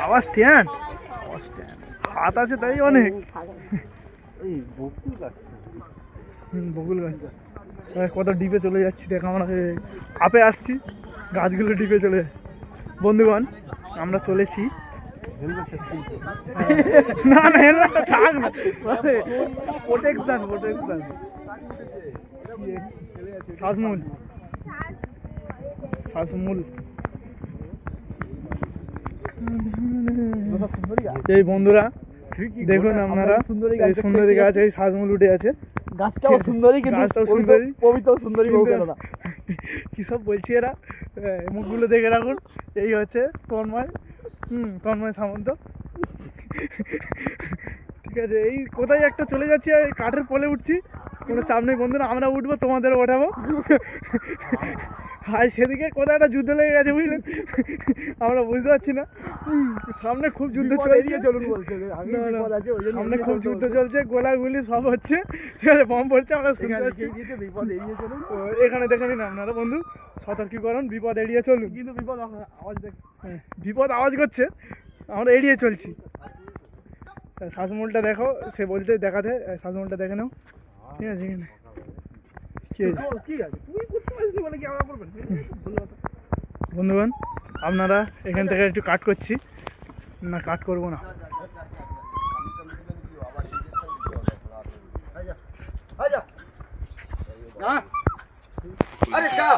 আবার স্ট্যান্ড, হাত আছে তাই অনেক। বকুল গাছ কত ডিপে চলে যাচ্ছি দেখ, আমরা আপে আসছি, গাছগুলো ডিপে চলে যাচ্ছে। বন্ধুগণ আমরা চলেছি, না না হেলমেটটা থাক না, প্রোটেকশন প্রোটেকশন। শ্বাসমূল শ্বাসমূল এই বন্ধুরা দেখুন আপনারা, এই সুন্দরী গাছ, এই শ্বাসমূল উঠে আছে। গাছটাও সুন্দরী, কিন্তু গাছটাও সুন্দরী, পবিত্র সুন্দরী বউ কেন না? কি সব বলছি এরা, মুখগুলো দেখে রাখুন। এই হচ্ছে তন্ময়, তন্ময় সামন্ত। ঠিক আছে, এই কোথায় একটা চলে যাচ্ছি, কাঠের পোলে উঠছি, কোনো চাপ নেই বন্ধুরা, আমরা উঠবো তোমাদের ওঠাবো। আর সেদিকে কোথায় একটা যুদ্ধ লেগে গেছে বুঝলেন, আমরা বুঝতে পারছি না। সামনে খুব যুদ্ধ চলছে, চলুন বলছে সামনে খুব যুদ্ধ চলছে, গোলাগুলি সব হচ্ছে, ঠিক আছে, বম পড়ছে, আমরা বিপদ এড়িয়ে চলুন। এখানে দেখে নিন আপনারা বন্ধু, সতর্কীকরণ, বিপদ এড়িয়ে চলুন। কিন্তু বিপদ আওয়াজ দেখ, বিপদ আওয়াজ করছে, আমরা এড়িয়ে চলছি। শ্বাসমূলটা দেখো, সে বলছে দেখাতে, শ্বাসমূলটা দেখে নাও, ঠিক আছে। এখানে ঠিক আছে, তুই করতে পারছিস বলে কি আমরা করবেন? বন্ধুগণ আপনারা এখান থেকে একটু কাট করছি, না কাট করবো না। আরে চা